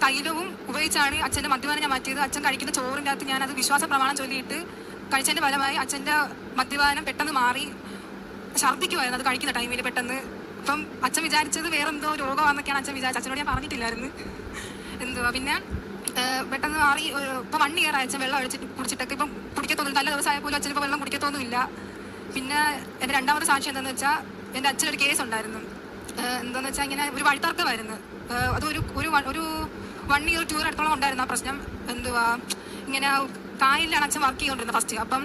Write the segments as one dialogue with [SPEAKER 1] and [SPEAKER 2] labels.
[SPEAKER 1] തൈലവും ഉപയോഗിച്ചാണ് അച്ഛൻ്റെ മദ്യപാനം ഞാൻ മാറ്റിയത്. അച്ഛൻ കഴിക്കുന്ന ചോറിൻ്റെ അകത്ത് ഞാനത് വിശ്വാസ പ്രമാണം ചൊല്ലിയിട്ട് കഴിച്ചതിൻ്റെ ഫലമായി അച്ഛൻ്റെ മദ്യപാനം പെട്ടെന്ന് മാറി. ഛർദ്ദിക്കുമായിരുന്നു അത് കഴിക്കുന്ന ടൈമിൽ പെട്ടെന്ന്. അപ്പം അച്ഛൻ വിചാരിച്ചത് വേറെന്തോ രോഗമാണെന്നൊക്കെയാണ് അച്ഛൻ വിചാരിച്ചത്. അച്ഛനോട് ഞാൻ പറഞ്ഞിട്ടില്ലായിരുന്നു എന്തുവാ. പിന്നെ പെട്ടെന്ന് മാറി. ഇപ്പം 1 ഇയർ അച്ഛൻ വെള്ളം കുടിച്ചിട്ടൊക്കെ ഇപ്പം കുടിക്കത്തൊന്നുമില്ല. നല്ല ദിവസമായ പോലും അച്ഛനിപ്പോൾ വെള്ളം കുടിക്കത്തൊന്നുമില്ല. പിന്നെ എൻ്റെ രണ്ടാമത്തെ സാക്ഷി എന്താണെന്ന് വെച്ചാൽ എൻ്റെ അച്ഛനൊരു കേസ് ഉണ്ടായിരുന്നു. എന്താണെന്ന് വെച്ചാൽ ഇങ്ങനെ ഒരു വഴിത്തർക്കമായിരുന്നു. അതൊരു ഒരു 1 ഇയർ 2 ഇയർ അടുത്തോളം ഉണ്ടായിരുന്നു ആ പ്രശ്നം. എന്തുവാ ഇങ്ങനെ കായലിലാണ് അച്ഛൻ വർക്ക് ചെയ്തുകൊണ്ടിരുന്നത് ഫസ്റ്റ്. അപ്പം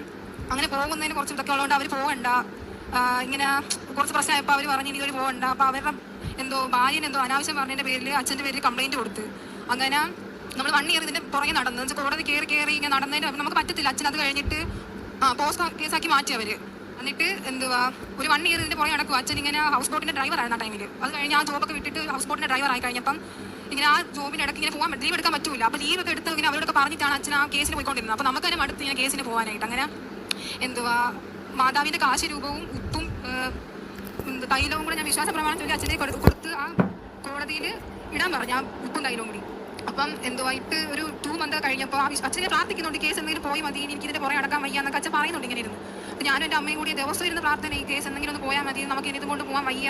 [SPEAKER 1] അങ്ങനെ പോകുന്നതിന് കുറച്ച് ഇതൊക്കെ ഉള്ളതുകൊണ്ട് അവർ പോകണ്ട, ഇങ്ങനെ കുറച്ച് പ്രശ്നമായപ്പോൾ അവർ പറഞ്ഞ് ഇനി പോകണ്ട. അപ്പോൾ അവരുടെ എന്തോ ഭാര്യനെന്തോ അനാവശ്യം പറഞ്ഞതിൻ്റെ പേരിൽ അച്ഛൻ്റെ പേരിൽ കംപ്ലയിൻറ്റ് കൊടുത്ത്. അങ്ങനെ നമ്മൾ 1 ഇയർ ഇതിൻ്റെ പുറകെ നടന്നു. വെച്ചാൽ കോടതി കയറി ഇങ്ങനെ നടന്നതിന് നമുക്ക് പറ്റത്തില്ല. അച്ഛൻ അത് കഴിഞ്ഞിട്ട് പോസ്റ്റ് കേസാക്കി മാറ്റി അവർ. എന്നിട്ട് എന്തുവാ ഒരു 1 ഇയർ ഇതിൻ്റെ പുറകെ നടക്കും. അച്ഛൻ ഇങ്ങനെ ഹൗസ് ബോട്ടിൻ്റെ ഡ്രൈവറായിരുന്നു ആ ടൈമിൽ. അത് കഴിഞ്ഞ് ആ ജോബൊക്കെ വിട്ടിട്ട് ഹൗസ് ബോട്ടിൻ്റെ ഡ്രൈവർ ആയി കഴിഞ്ഞപ്പം ഇങ്ങനെ ആ ജോബിൻ്റെ ഇടയ്ക്ക് ഇങ്ങനെ പോകാൻ ലീവ് എടുക്കാൻ പറ്റൂല. അപ്പോൾ ലീവൊക്കെ എടുത്ത് ഇങ്ങനെ അവരോടൊക്കെ പറഞ്ഞിട്ടാണ് അച്ഛൻ ആ കേസിന് പോയിക്കൊണ്ടിരുന്നത്. അപ്പോൾ നമുക്ക് തന്നെ മടുത്ത് ഇങ്ങനെ കേസിന് പോകാനായിട്ട്. അങ്ങനെ എന്തുവാ മാതാവിൻ്റെ കാശ് രൂപവും ഉപ്പും തൈലവും കൂടെ ഞാൻ വിശ്വാസ പ്രമാണം ചൊല്ലി അച്ഛനെ കൊടുത്ത് ആ കോടതിയിൽ ഇടാൻ പറഞ്ഞു, ആ ഉപ്പും തൈലവും കൂടി. അപ്പം എന്തുവാ ഇട്ട് ഒരു 2 മന്ത് കഴിഞ്ഞപ്പോൾ ആ അച്ഛനെ പ്രാർത്ഥിക്കുന്നുണ്ട് കേസ് എന്തെങ്കിലും പോയി മതി, എനിക്ക് ഇതിൻ്റെ പുറകെ അടക്കാൻ വയ്യ എന്നൊക്കെ അച്ഛൻ പറയുന്നുണ്ട്. ഇങ്ങനെ ഇരുന്ന് അപ്പോൾ ഞാനും എൻ്റെ അമ്മയും കൂടി ദിവസം ഇരുന്ന് പ്രാർത്ഥന, ഈ കേസ് എന്തെങ്കിലും ഒന്ന് പോയാൽ മതി, നമുക്ക് ഇനി ഇതുകൊണ്ട് പോകാൻ വയ്യ.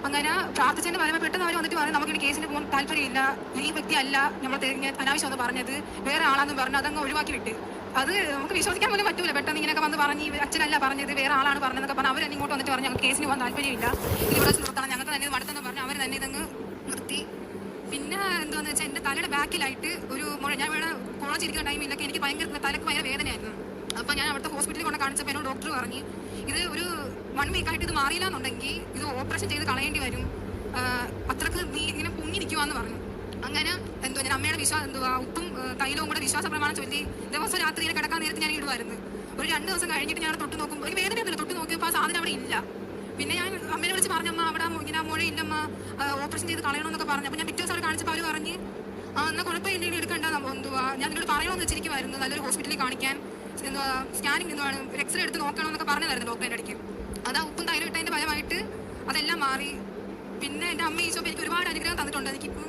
[SPEAKER 1] അങ്ങനെ പ്രാർത്ഥിച്ചതിൻ്റെ ഫലമായി പെട്ടെന്ന് അവർ വന്നിട്ട് പറഞ്ഞു നമുക്ക് ഇനി കേസിന് പോകാൻ താല്പര്യമില്ല, ഈ വ്യക്തി അല്ല നമ്മൾ അനാവശ്യം ഒന്ന് പറഞ്ഞത്, വേറെ ആളാന്ന് പറഞ്ഞു അതങ്ങ് ഒഴിവാക്കി വിട്ട്. അത് നമുക്ക് വിശ്വസിക്കാൻ പോലും പറ്റൂല. പെട്ടെന്ന് ഇങ്ങനെയൊക്കെ വന്ന് പറഞ്ഞ് അച്ഛനല്ല പറഞ്ഞത് വേറെ ആളാണ് പറഞ്ഞതൊക്കെ പറഞ്ഞ് അവർ ഇങ്ങോട്ട് വന്നിട്ട് പറഞ്ഞു ഞങ്ങൾക്ക് കേസിന് പോകാൻ താല്പര്യമില്ല, ഇവിടെ നിർത്തണം, ഞങ്ങൾക്ക് തന്നെ ഇത് മടുത്തെന്ന് പറഞ്ഞ് അവർ തന്നെ ഇതങ്ങ് നിർത്തി. പിന്നെ എന്താണെന്ന് വെച്ചാൽ എൻ്റെ തലയുടെ ബാക്കിലായിട്ട് ഒരു മുഴ, ഞാൻ ഇവിടെ കോളേജ് ഇരിക്കുന്ന ടൈമിലൊക്കെ എനിക്ക് തലക്ക് ഭയങ്കര വേദനയായിരുന്നു. അപ്പോൾ ഞാൻ അവിടുത്തെ ഹോസ്പിറ്റലിൽ കൊണ്ട് കാണിച്ചപ്പോൾ എന്നോട് ഡോക്ടർ പറഞ്ഞ് ഇത് ഒരു 1 വീക്കായിട്ട് ഇത് മാറിയില്ല എന്നുണ്ടെങ്കിൽ ഇത് ഓപ്പറേഷൻ ചെയ്ത് കളയേണ്ടി വരും, അത്രക്ക് നീ ഇങ്ങനെ പൊങ്ങി നിൽക്കുവാന്ന് പറഞ്ഞു. അങ്ങനെ എന്തോ ഞാൻ അമ്മയുടെ എന്തുവാ ഉപ്പും തൈലവും കൂടെ വിശ്വാസ പ്രമാണം ചൊല്ലി ദിവസം രാത്രി ഇങ്ങനെ കിടക്കാൻ നേരത്തെ ഞാൻ ഇടുമായിരുന്നു. ഒരു 2 ദിവസം കഴിഞ്ഞിട്ട് ഞാൻ തൊട്ട് നോക്കുമ്പോൾ എനിക്ക് വേദനയൊന്നുമില്ല. തൊട്ട് നോക്കിയപ്പോൾ ആ സാധനം അവിടെ ഇല്ല. പിന്നെ ഞാൻ അമ്മയെ വിളിച്ച് പറഞ്ഞമ്മ അവിടെ ഇങ്ങനെ മുഴയില്ലമ്മ ഓപ്പറേഷൻ ചെയ്ത് കളയണമെന്നൊക്കെ പറഞ്ഞു. അപ്പോൾ ഞാൻ പിറ്റേ ദിവസം അവർ കാണിച്ചപ്പോൾ അവർ പറഞ്ഞ് എന്നാൽ കുഴപ്പമില്ല ഇനി എടുക്കണ്ട, എന്തുവാ ഞാൻ എന്നോട് പറയണമെന്ന് വെച്ചിരിക്കുമായിരുന്നു നല്ലൊരു ഹോസ്പിറ്റലിൽ കാണിക്കാൻ, എന്തുവാ സ്കാനിങ് എന്തുവാണ് എക്സ്റേ എടുത്ത് നോക്കണമെന്നൊക്കെ പറഞ്ഞതായിരുന്നു ഡോക്ടറിൻ്റെ ഇടയ്ക്ക്. അതാ ഉപ്പും തൈലം ഇട്ടതിൻ്റെ ഫലമായിട്ട് അതെല്ലാം മാറി. പിന്നെ എൻ്റെ അമ്മ ഈശോ എനിക്ക് ഒരുപാട് അനുഗ്രഹം തന്നിട്ടുണ്ട്. എനിക്കിപ്പോൾ